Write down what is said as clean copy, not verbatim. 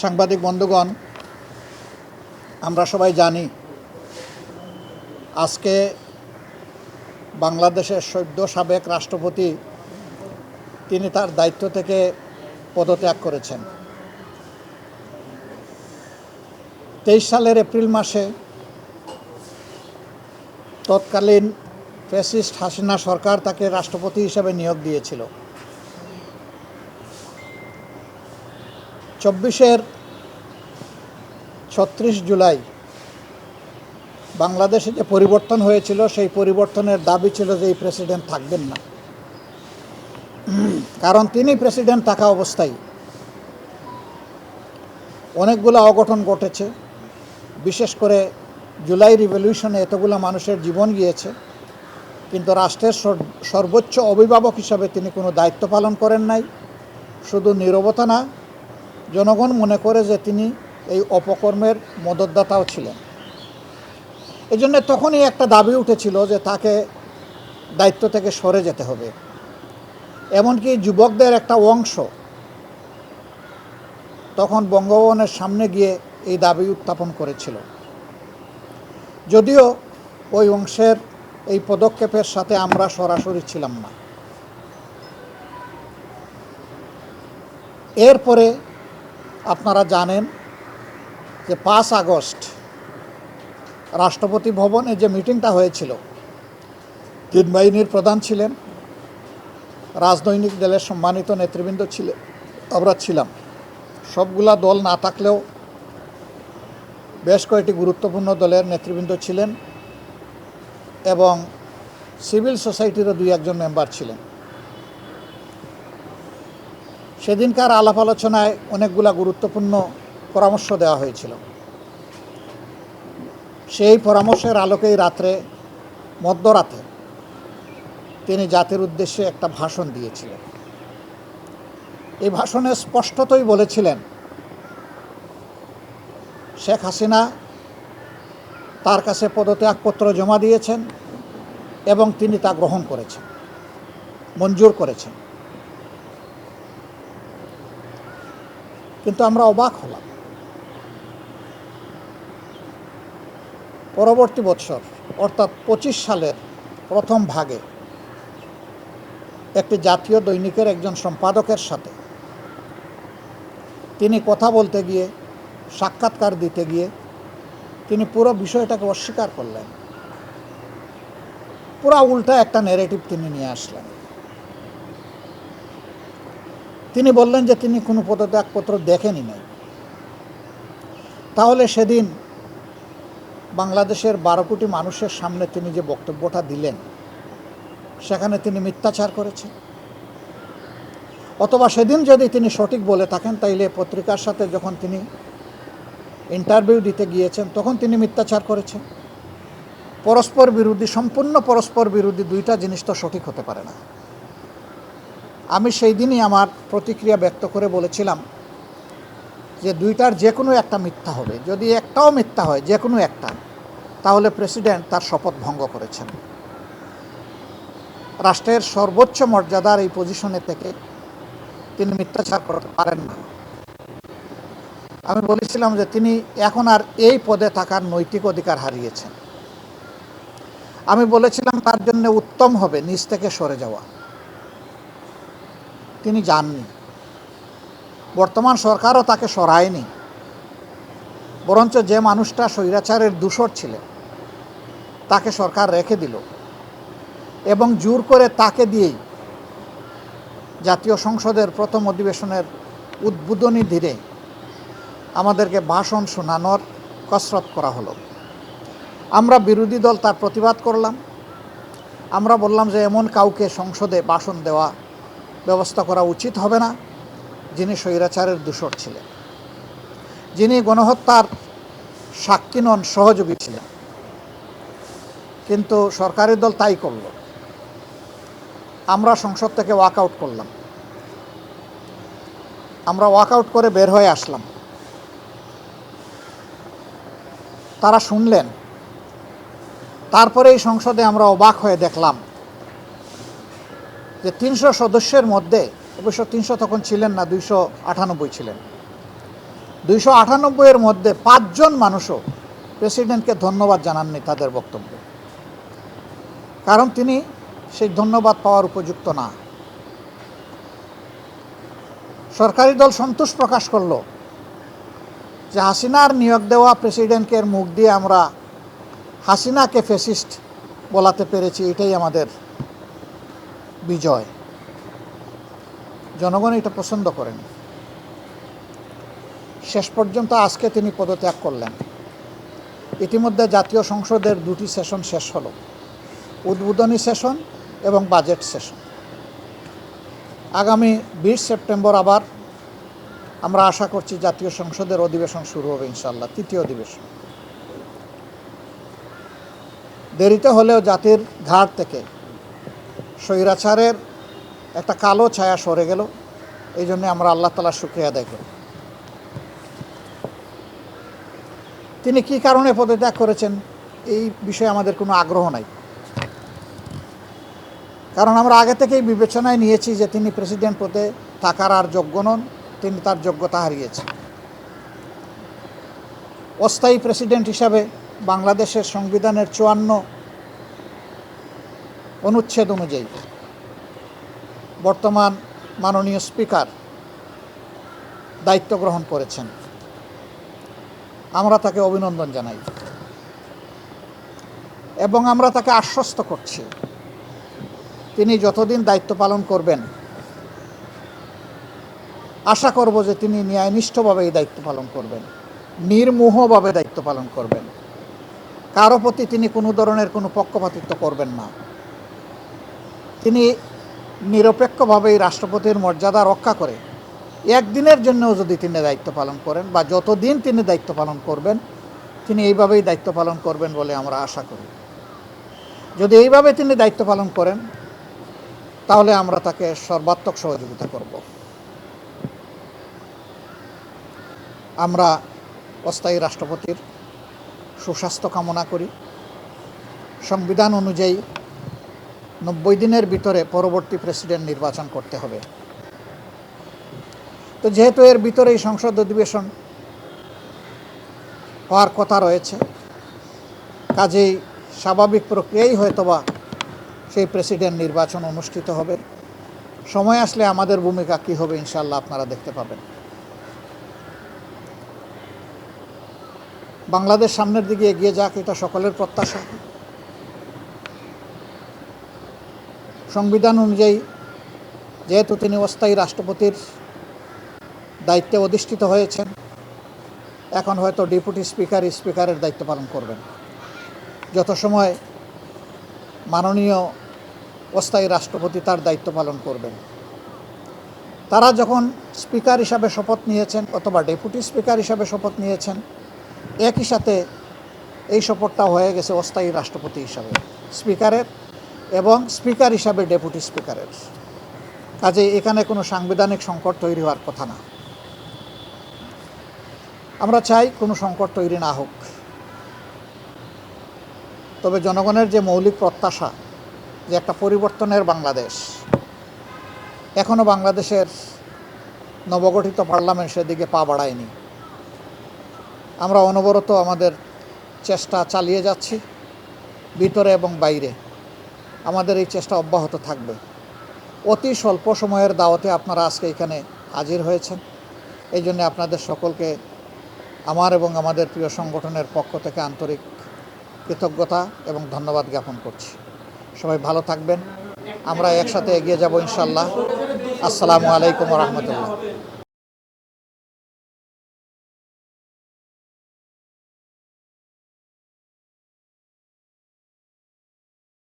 সাংবাদিক বন্ধুগণ, আমরা সবাই জানি আজকে বাংলাদেশের সদ্য সাবেক রাষ্ট্রপতি তিনি তার দায়িত্ব থেকে পদত্যাগ করেছেন। 23 সালের এপ্রিল মাসে তৎকালীন ফ্যাসিস্ট হাসিনা সরকার তাকে রাষ্ট্রপতি হিসেবে নিয়োগ দিয়েছিল। 36 জুলাই বাংলাদেশে যে পরিবর্তন হয়েছিল সেই পরিবর্তনের দাবি ছিল যে এই প্রেসিডেন্ট থাকবেন না, কারণ তিনি প্রেসিডেন্ট থাকা অবস্থায় অনেকগুলো অঘটন ঘটেছে। বিশেষ করে জুলাই রিভলিউশনে এতগুলো মানুষের জীবন গিয়েছে, কিন্তু রাষ্ট্রের সর্বোচ্চ অভিভাবক হিসাবে তিনি কোনো দায়িত্ব পালন করেন নাই। শুধু নীরবতা না, জনগণ মনে করে যে তিনি এই অপকর্মের মদতদাতাও ছিলেন। এই জন্য তখনই একটা দাবি উঠেছিল যে তাকে দায়িত্ব থেকে সরে যেতে হবে। এমনকি যুবকদের একটা অংশ তখন বঙ্গভবনের সামনে গিয়ে এই দাবি উত্থাপন করেছিল। যদিও ওই অংশের এই পদক্ষেপের সাথে আমরা সরাসরি ছিলাম না। এরপরে আপনারা জানেন যে 5 আগস্ট রাষ্ট্রপতি ভবনে যে মিটিংটা হয়েছিল, 3 বাহিনীর প্রধান ছিলেন, রাজনৈতিক দলের সম্মানিত নেতৃবৃন্দ ছিলেন, আমরা ছিলাম। সবগুলা দল না থাকলেও বেশ কয়েকটি গুরুত্বপূর্ণ দলের নেতৃবৃন্দ ছিলেন এবং সিভিল সোসাইটিরও 2-1 মেম্বার ছিলেন। সেদিনকার আলাপ আলোচনায় অনেকগুলা গুরুত্বপূর্ণ পরামর্শ দেওয়া হয়েছিল। সেই পরামর্শের আলোকেই মধ্যরাতে তিনি জাতির উদ্দেশ্যে একটা ভাষণ দিয়েছিলেন। এই ভাষণে স্পষ্টতই বলেছিলেন শেখ হাসিনা তার কাছে পদত্যাগপত্র জমা দিয়েছেন এবং তিনি তা গ্রহণ করেছেন, মঞ্জুর করেছেন। কিন্তু আমরা অবাক হলাম। পরবর্তী বৎসর অর্থাৎ 25 সালের প্রথম ভাগে একটি জাতীয় দৈনিকের একজন সম্পাদকের সাথে তিনি কথা বলতে গিয়ে, সাক্ষাৎকার দিতে গিয়ে তিনি পুরো বিষয়টাকে অস্বীকার করলেন। পুরো উল্টা একটা ন্যারেটিভ তিনি নিয়ে আসলেন। তিনি বললেন যে তিনি কোনো পদত্যাগপত্র দেখেনি নাই। তাহলে সেদিন বাংলাদেশের 12 কোটি মানুষের সামনে তিনি যে বক্তব্যটা দিলেন সেখানে তিনি মিথ্যাচার করেছেন, অথবা সেদিন যদি তিনি সঠিক বলে থাকেন তাইলে পত্রিকার সাথে যখন তিনি ইন্টারভিউ দিতে গিয়েছেন তখন তিনি মিথ্যাচার করেছেন। পরস্পর বিরোধী, সম্পূর্ণ পরস্পর বিরোধী দুইটা জিনিস তো সঠিক হতে পারে না। আমি সেই দিনই আমার প্রতিক্রিয়া ব্যক্ত করে বলেছিলাম যে দুইটার যে কোনো একটা মিথ্যা হবে। যদি একটাও মিথ্যা হয়, যে কোনো একটা, তাহলে প্রেসিডেন্ট তার শপথ ভঙ্গ করেছেন। রাষ্ট্রের সর্বোচ্চ মর্যাদার এই পজিশনে থেকে তিনি মিথ্যাচার করতে পারেন না। আমি বলেছিলাম যে তিনি এখন আর এই পদে থাকার নৈতিক অধিকার হারিয়েছেন। আমি বলেছিলাম তার জন্য উত্তম হবে নিজ থেকে সরে যাওয়া। তিনি যাননি। বর্তমান সরকারও তাকে সরায়নি, বরঞ্চ যে মানুষটা স্বৈরাচারের দূষর ছিলেন তাকে সরকার রেখে দিল এবং জোর করে তাকে দিয়েই জাতীয় সংসদের প্রথম অধিবেশনের উদ্বোধনী দিনে আমাদেরকে ভাষণ শোনানোর কসরত করা হলো। আমরা বিরোধী দল তার প্রতিবাদ করলাম। আমরা বললাম যে এমন কাউকে সংসদে ভাষণ দেওয়া ব্যবস্থা করা উচিত হবে না যিনি স্বৈরাচারের দূষর ছিলেন, যিনি গণহত্যার সাক্ষী নন, সহযোগী ছিলেন। কিন্তু সরকারি দল তাই করল। আমরা সংসদ থেকে ওয়াকআউট করলাম। আমরা ওয়াকআউট করে বের হয়ে আসলাম। তারা শুনলেন। তারপরে এই সংসদে আমরা অবাক হয়ে দেখলাম যে 300 সদস্যের মধ্যে, অবশ্য 300 তখন ছিলেন না, 298 ছিলেন, 298 এর মধ্যে 5 জন মানুষও প্রেসিডেন্টকে ধন্যবাদ জানাননি তাদের বক্তব্যে, কারণ তিনি সেই ধন্যবাদ পাওয়ার উপযুক্ত না। সরকারি দল সন্তোষ প্রকাশ করল যে হাসিনার নিয়োগ দেওয়া প্রেসিডেন্টকে মুখ দিয়ে আমরা হাসিনাকে ফ্যাসিস্ট বলাতে পেরেছি, এটাই আমাদের বিজয়। জনগণ এটা পছন্দ করেন। শেষ পর্যন্ত আজকে তিনি পদত্যাগ করলেন। ইতিমধ্যে জাতীয় সংসদের 2টি সেশন শেষ হলো, উদ্বোধনী সেশন এবং বাজেট সেশন। আগামী 20 সেপ্টেম্বর আবার আমরা আশা করছি জাতীয় সংসদের অধিবেশন শুরু হবে ইনশাআল্লাহ, 3য় অধিবেশন। দেরিতে হলেও জাতির ঘাট থেকে স্বৈরাচারের একটা কালো ছায়া সরে গেল, এই জন্য আমরা আল্লাহ তাআলার শুকরিয়া আদায় করি। তিনি কি কারণে পদত্যাগ করেছেন এই বিষয়ে আমাদের কোনো আগ্রহ নাই, কারণ আমরা আগে থেকেই বিবেচনায় নিয়েছি যে তিনি প্রেসিডেন্ট পদে থাকার আর যোগ্য নন, তিনি তার যোগ্যতা হারিয়েছেন। অস্থায়ী প্রেসিডেন্ট হিসাবে বাংলাদেশের সংবিধানের 54 অনুচ্ছেদ অনুযায়ী বর্তমান মাননীয় স্পিকার দায়িত্ব গ্রহণ করেছেন। আমরা তাকে অভিনন্দন জানাই এবং আমরা তাকে আশ্বস্ত করছি তিনি যতদিন দায়িত্ব পালন করবেন, আশা করব যে তিনি ন্যায়নিষ্ঠভাবে এই দায়িত্ব পালন করবেন, নির্মোহভাবে দায়িত্ব পালন করবেন। কারো প্রতি তিনি কোনো ধরনের কোনো পক্ষপাতিত্ব করবেন না। তিনি নিরপেক্ষভাবে এই রাষ্ট্রপতির মর্যাদা রক্ষা করে একদিনের জন্যও যদি তিনি দায়িত্ব পালন করেন বা যতদিন তিনি দায়িত্ব পালন করবেন, তিনি এইভাবেই দায়িত্ব পালন করবেন বলে আমরা আশা করি। যদি এইভাবে তিনি দায়িত্ব পালন করেন তাহলে আমরা তাকে সর্বাত্মক সহযোগিতা করব। আমরা অস্থায়ী রাষ্ট্রপতির সুস্বাস্থ্য কামনা করি। সংবিধান অনুযায়ী 90 দিনের ভিতরে পরবর্তী প্রেসিডেন্ট নির্বাচন করতে হবে। তো যেহেতু এর ভিতরে এই সংসদ অধিবেশন হওয়ার কথা রয়েছে, কাজেই স্বাভাবিক প্রক্রিয়াই হয়তোবা সেই প্রেসিডেন্ট নির্বাচন অনুষ্ঠিত হবে। সময় আসলে আমাদের ভূমিকা কী হবে ইনশাআল্লাহ আপনারা দেখতে পাবেন। বাংলাদেশ সামনের দিকে এগিয়ে যাক, এটা সকলের প্রত্যাশা। সংবিধান অনুযায়ী যেহেতু তিনি অস্থায়ী রাষ্ট্রপতির দায়িত্বে অধিষ্ঠিত হয়েছেন, এখন হয়তো ডেপুটি স্পিকারের দায়িত্ব পালন করবেন। যত সময় মাননীয় অস্থায়ী রাষ্ট্রপতি তার দায়িত্ব পালন করবেন, তারা যখন স্পিকার হিসাবে শপথ নিয়েছেন অথবা ডেপুটি স্পিকার হিসাবে শপথ নিয়েছেন, একই সাথে এই শপথটা হয়ে গেছে অস্থায়ী রাষ্ট্রপতি হিসাবে স্পিকারের এবং স্পিকার হিসাবে ডেপুটি স্পিকারের। কাজে এখানে কোনো সাংবিধানিক সংকট তৈরি হওয়ার কথা না। আমরা চাই কোনো সংকট তৈরি না হোক, তবে জনগণের যে মৌলিক প্রত্যাশা যে একটা পরিবর্তনের বাংলাদেশ, এখনও বাংলাদেশের নবগঠিত পার্লামেন্ট সেদিকে পা বাড়ায়নি। আমরা অনবরত আমাদের চেষ্টা চালিয়ে যাচ্ছি, ভিতরে এবং বাইরে আমাদের এই চেষ্টা অব্যাহত থাকবে। অতি স্বল্প সময়ের দাওয়াতে আপনারা আজকে এখানে হাজির হয়েছেন, এই জন্য আপনাদের সকলকে আমার এবং আমাদের প্রিয় সংগঠনের পক্ষ থেকে আন্তরিক কৃতজ্ঞতা এবং ধন্যবাদ জ্ঞাপন করছি। সবাই ভালো থাকবেন, আমরা একসাথে এগিয়ে যাব ইনশাআল্লাহ। আসসালামু আলাইকুম ওয়া রাহমাতুল্লাহ।